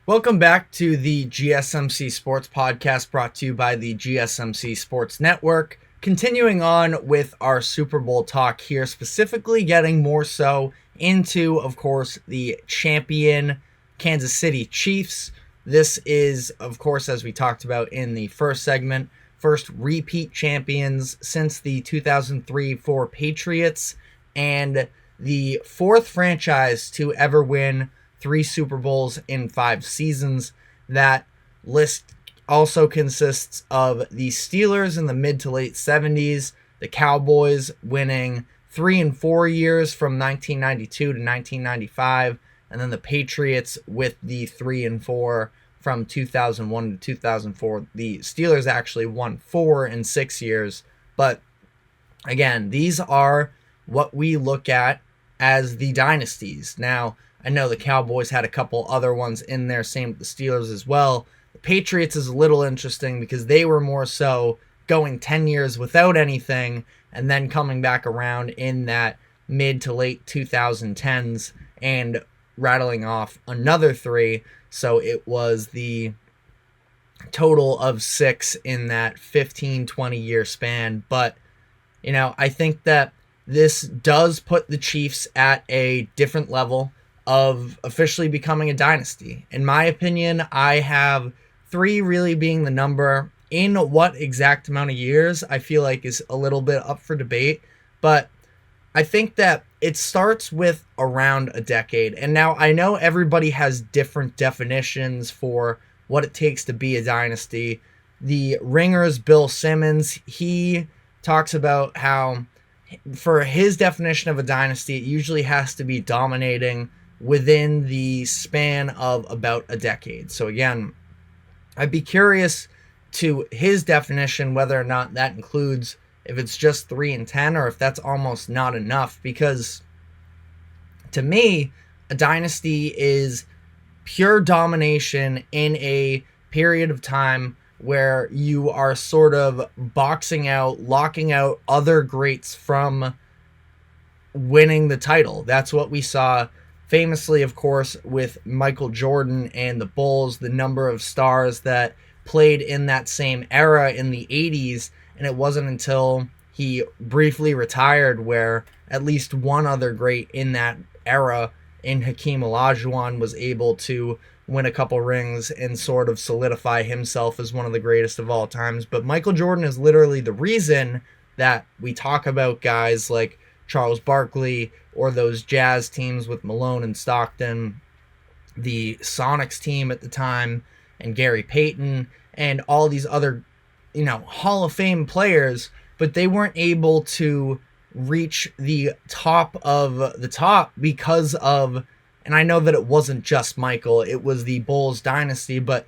Welcome back to the GSMC Sports Podcast brought to you by the GSMC Sports Network. Continuing on with our Super Bowl talk here, specifically getting more so into, of course, the champion Kansas City Chiefs. This is, of course, as we talked about in the first segment, first repeat champions since the 2003-4 Patriots and the fourth franchise to ever win 3 Super Bowls in 5 seasons. That list also consists of the Steelers in the mid to late 70s, the Cowboys winning 3 and 4 years from 1992 to 1995, and then the Patriots with the 3 and 4 from 2001 to 2004. The Steelers actually won 4 in 6 years, but again, these are what we look at as the dynasties. Now, I know the Cowboys had a couple other ones in there, same with the Steelers as well. The Patriots is a little interesting because they were more so going 10 years without anything and then coming back around in that mid to late 2010s and rattling off another 3. So it was the total of 6 in that 15-20 year span. But, I think that this does put the Chiefs at a different level of officially becoming a dynasty. In my opinion, I have 3 really being the number. In what exact amount of years, I feel like is a little bit up for debate, but I think that it starts with around a decade. And now I know everybody has different definitions for what it takes to be a dynasty. The Ringer's Bill Simmons, he talks about how for his definition of a dynasty, it usually has to be dominating within the span of about a decade. So again, I'd be curious to his definition whether or not that includes if it's just 3 and 10 or if that's almost not enough, because to me, a dynasty is pure domination in a period of time where you are sort of boxing out, locking out other greats from winning the title. That's what we saw famously, of course, with Michael Jordan and the Bulls, the number of stars that played in that same era in the 80s, and it wasn't until he briefly retired where at least one other great in that era in Hakeem Olajuwon was able to win a couple rings and sort of solidify himself as one of the greatest of all times. But Michael Jordan is literally the reason that we talk about guys like Charles Barkley or those Jazz teams with Malone and Stockton, the Sonics team at the time, and Gary Payton, and all these other, Hall of Fame players, but they weren't able to reach the top of the top because of, and I know that it wasn't just Michael, it was the Bulls dynasty, but,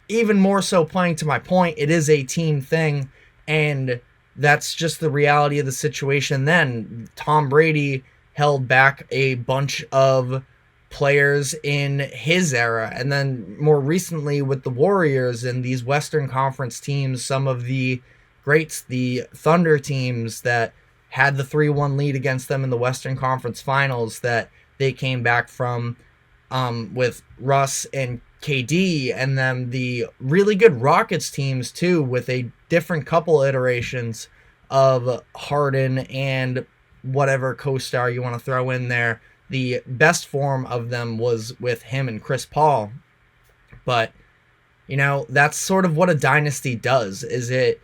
even more so playing to my point, it is a team thing, and that's just the reality of the situation then. Tom Brady held back a bunch of players in his era. And then more recently with the Warriors and these Western Conference teams, some of the greats, the Thunder teams that had the 3-1 lead against them in the Western Conference Finals that they came back from with Russ and KD, and then the really good Rockets teams too, with a different couple iterations of Harden and whatever co-star you want to throw in there. The best form of them was with him and Chris Paul. But, that's sort of what a dynasty does, is it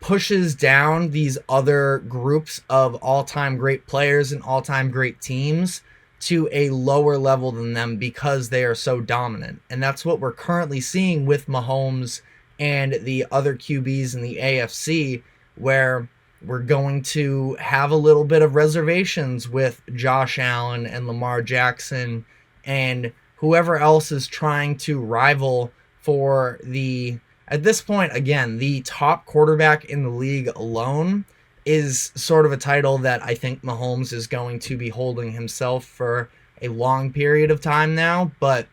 pushes down these other groups of all-time great players and all-time great teams to a lower level than them because they are so dominant. And that's what we're currently seeing with Mahomes and the other QBs in the AFC, where we're going to have a little bit of reservations with Josh Allen and Lamar Jackson and whoever else is trying to rival for the, at this point, again, the top quarterback in the league alone is sort of a title that I think Mahomes is going to be holding himself for a long period of time now. But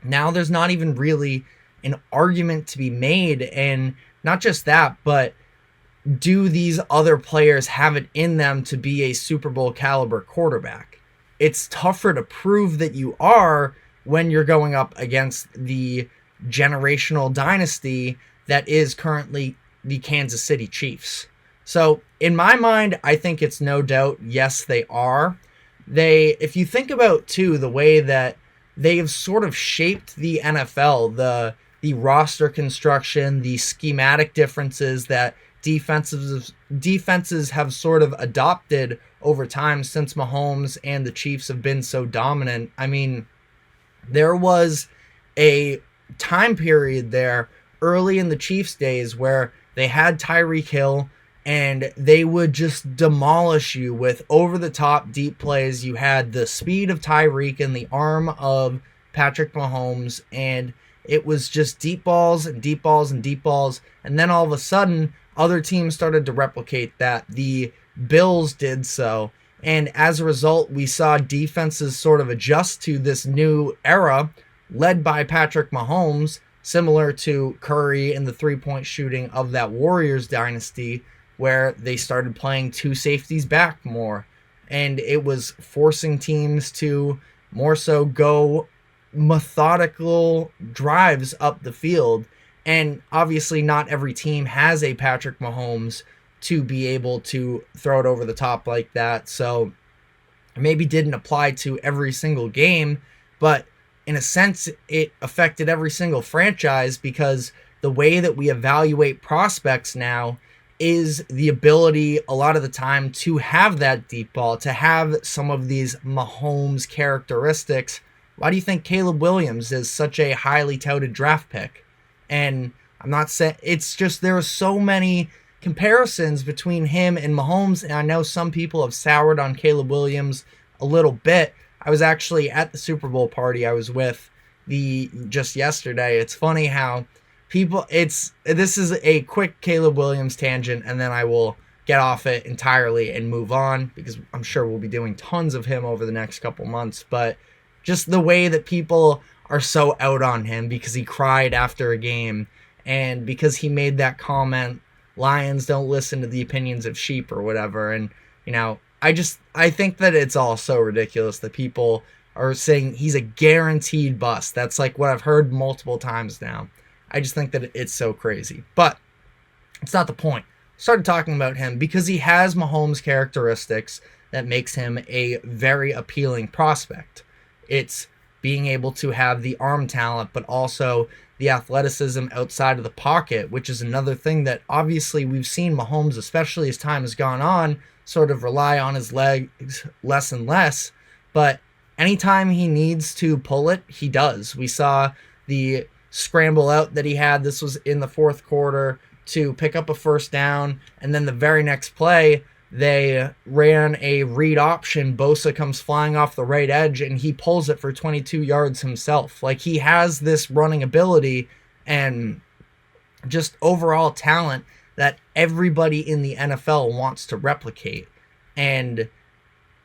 now there's not even really an argument to be made. And not just that, but do these other players have it in them to be a Super Bowl caliber quarterback? It's tougher to prove that you are when you're going up against the generational dynasty that is currently the Kansas City Chiefs. So in my mind, I think it's no doubt, yes, they are. If you think about too, the way that they have sort of shaped the NFL, the roster construction, the schematic differences that defenses have sort of adopted over time since Mahomes and the Chiefs have been so dominant. I mean, there was a time period there early in the Chiefs days where they had Tyreek Hill and they would just demolish you with over-the-top deep plays. You had the speed of Tyreek and the arm of Patrick Mahomes, and it was just deep balls and deep balls and deep balls. And then all of a sudden, other teams started to replicate that. The Bills did so. And as a result, we saw defenses sort of adjust to this new era led by Patrick Mahomes, similar to Curry and the three-point shooting of that Warriors dynasty, where they started playing two safeties back more. And it was forcing teams to more so go methodical drives up the field. And obviously not every team has a Patrick Mahomes to be able to throw it over the top like that. So maybe didn't apply to every single game, but in a sense, it affected every single franchise, because the way that we evaluate prospects now is the ability a lot of the time to have that deep ball, to have some of these Mahomes characteristics. Why do you think Caleb Williams is such a highly touted draft pick? And I'm not saying, it's just there are so many comparisons between him and Mahomes, and I know some people have soured on Caleb Williams a little bit. I was actually at the Super Bowl party I was with just yesterday. It's funny how this is a quick Caleb Williams tangent, and then I will get off it entirely and move on, because I'm sure we'll be doing tons of him over the next couple months. But just the way that people are so out on him because he cried after a game, and because he made that comment, lions don't listen to the opinions of sheep or whatever. And, I think that it's all so ridiculous that people are saying he's a guaranteed bust. That's like what I've heard multiple times now. I just think that it's so crazy. But it's not the point. I started talking about him because he has Mahomes characteristics that makes him a very appealing prospect. It's being able to have the arm talent, but also the athleticism outside of the pocket, which is another thing that obviously we've seen Mahomes, especially as time has gone on, sort of rely on his legs less and less. But anytime he needs to pull it, he does. We saw the scramble out that he had. This was in the fourth quarter to pick up a first down. And then the very next play, they ran a read option. Bosa comes flying off the right edge, and he pulls it for 22 yards himself. Like, he has this running ability and just overall talent that everybody in the NFL wants to replicate. And,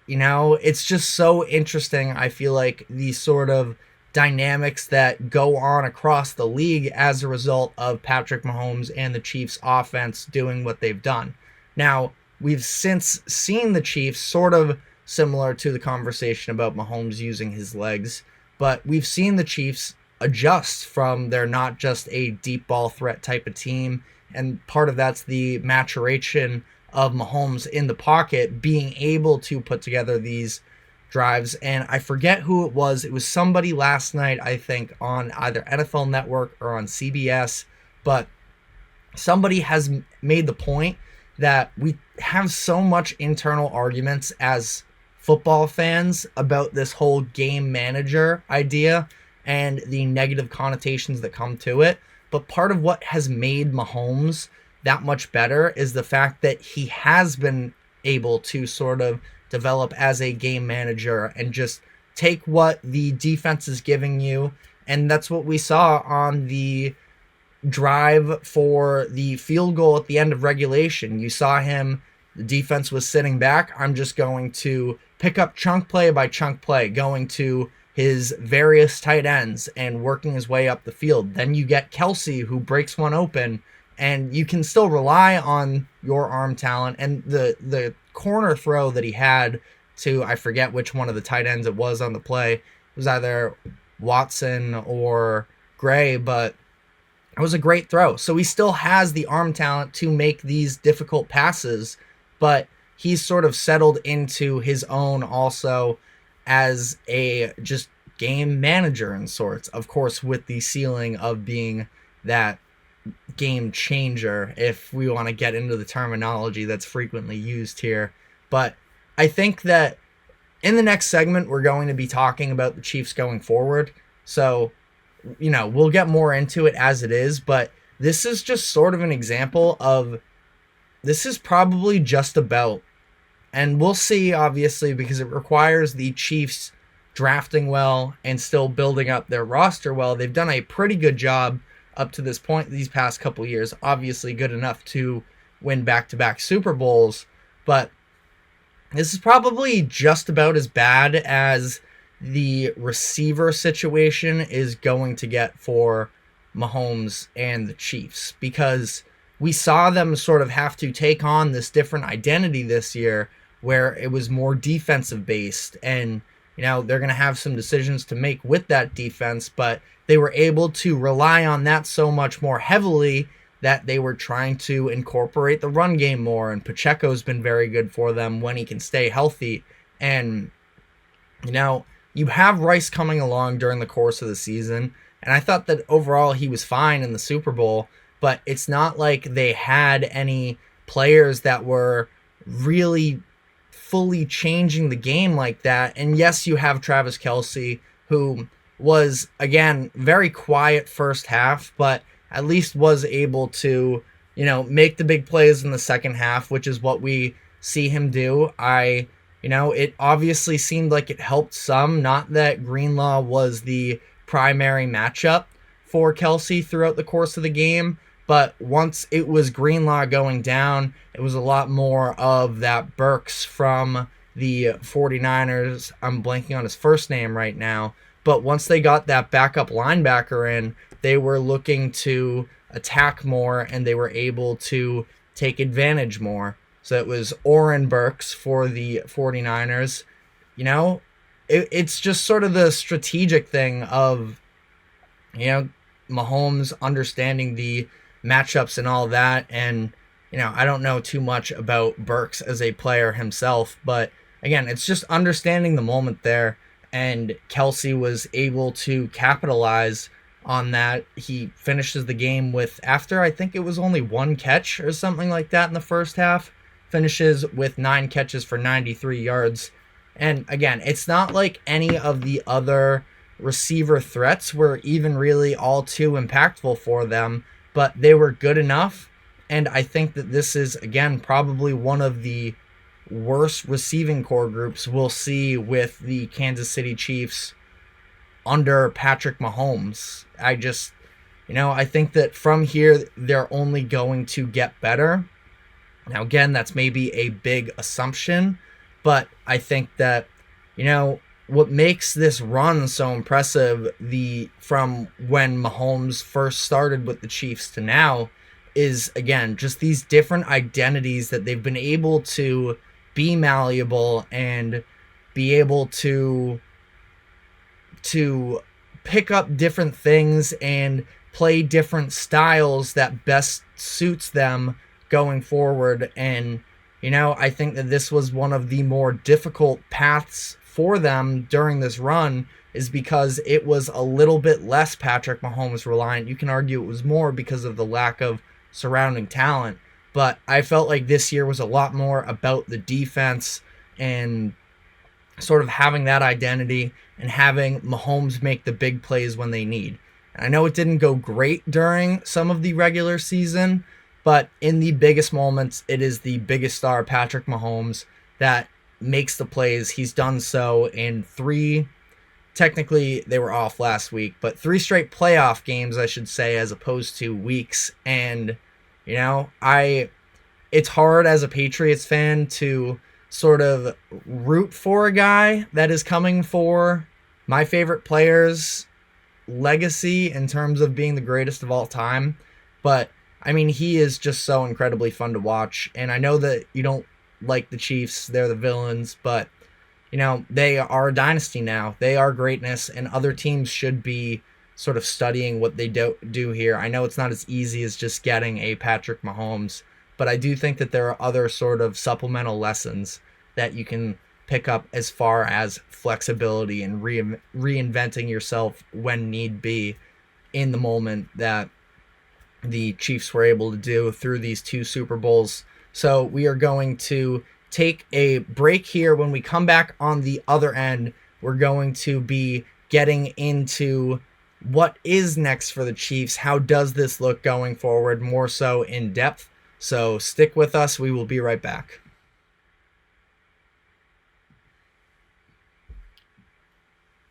it's just so interesting. I feel like these sort of dynamics that go on across the league as a result of Patrick Mahomes and the Chiefs offense doing what they've done. Now, we've since seen the Chiefs sort of similar to the conversation about Mahomes using his legs, but we've seen the Chiefs adjust from they're not just a deep ball threat type of team, and part of that's the maturation of Mahomes in the pocket, being able to put together these drives. And I forget who it was. It was somebody last night, I think, on either NFL Network or on CBS, but somebody has made the point that we have so much internal arguments as football fans about this whole game manager idea and the negative connotations that come to it. But part of what has made Mahomes that much better is the fact that he has been able to sort of develop as a game manager and just take what the defense is giving you. And that's what we saw on the drive for the field goal at the end of regulation. You saw him, the defense was sitting back. I'm just going to pick up chunk play by chunk play, going to his various tight ends and working his way up the field. Then you get Kelsey, who breaks one open, and you can still rely on your arm talent. And the corner throw that he had to, I forget which one of the tight ends it was on the play, it was either Watson or Gray, but it was a great throw. So he still has the arm talent to make these difficult passes, but he's sort of settled into his own also as a just game manager in sorts. Of course, with the ceiling of being that game changer, if we want to get into the terminology that's frequently used here. But I think that in the next segment, we're going to be talking about the Chiefs going forward. So, we'll get more into it as it is, but this is just sort of an example of this is probably just about, and we'll see, obviously, because it requires the Chiefs drafting well and still building up their roster well. They've done a pretty good job up to this point these past couple years, obviously good enough to win back-to-back Super Bowls, but this is probably just about as bad as the receiver situation is going to get for Mahomes and the Chiefs, because we saw them sort of have to take on this different identity this year where it was more defensive based, and they're going to have some decisions to make with that defense, but they were able to rely on that so much more heavily that they were trying to incorporate the run game more, and Pacheco's been very good for them when he can stay healthy. And you have Rice coming along during the course of the season, and I thought that overall he was fine in the Super Bowl, but it's not like they had any players that were really fully changing the game like that. And yes, you have Travis Kelce, who was, again, very quiet first half, but at least was able to, make the big plays in the second half, which is what we see him do. It obviously seemed like it helped some, not that Greenlaw was the primary matchup for Kelce throughout the course of the game, but once it was Greenlaw going down, it was a lot more of that Burks from the 49ers. I'm blanking on his first name right now, but once they got that backup linebacker in, they were looking to attack more and they were able to take advantage more. So it was Oren Burks for the 49ers. It's just sort of the strategic thing of, Mahomes understanding the matchups and all that. And, I don't know too much about Burks as a player himself, but again, it's just understanding the moment there. And Kelce was able to capitalize on that. He finishes the game with, after I think it was only one catch or something like that in the first half, finishes with 9 catches for 93 yards. And again, it's not like any of the other receiver threats were even really all too impactful for them, but they were good enough. And I think that this is, again, probably one of the worst receiving core groups we'll see with the Kansas City Chiefs under Patrick Mahomes. I think that from here, they're only going to get better. Now, again, that's maybe a big assumption, but I think that, what makes this run so impressive, from when Mahomes first started with the Chiefs to now, is, again, just these different identities that they've been able to be malleable and be able to pick up different things and play different styles that best suits them going forward. And, I think that this was one of the more difficult paths for them during this run, is because it was a little bit less Patrick Mahomes reliant. You can argue it was more because of the lack of surrounding talent, but I felt like this year was a lot more about the defense and sort of having that identity and having Mahomes make the big plays when they need. And I know it didn't go great during some of the regular season, but in the biggest moments, it is the biggest star, Patrick Mahomes, that makes the plays. He's done so in 3, technically they were off last week, but 3 straight playoff games, I should say, as opposed to weeks. And, it's hard as a Patriots fan to sort of root for a guy that is coming for my favorite player's legacy in terms of being the greatest of all time. But, he is just so incredibly fun to watch. And I know that you don't like the Chiefs, they're the villains, but, they are a dynasty now. They are greatness, and other teams should be sort of studying what they do here. I know it's not as easy as just getting a Patrick Mahomes, but I do think that there are other sort of supplemental lessons that you can pick up as far as flexibility and reinventing yourself when need be in the moment that the Chiefs were able to do through these two Super Bowls. So we are going to take a break here. When we come back on the other end, we're going to be getting into what is next for the Chiefs. How does this look going forward, more so in depth? So stick with us. We will be right back.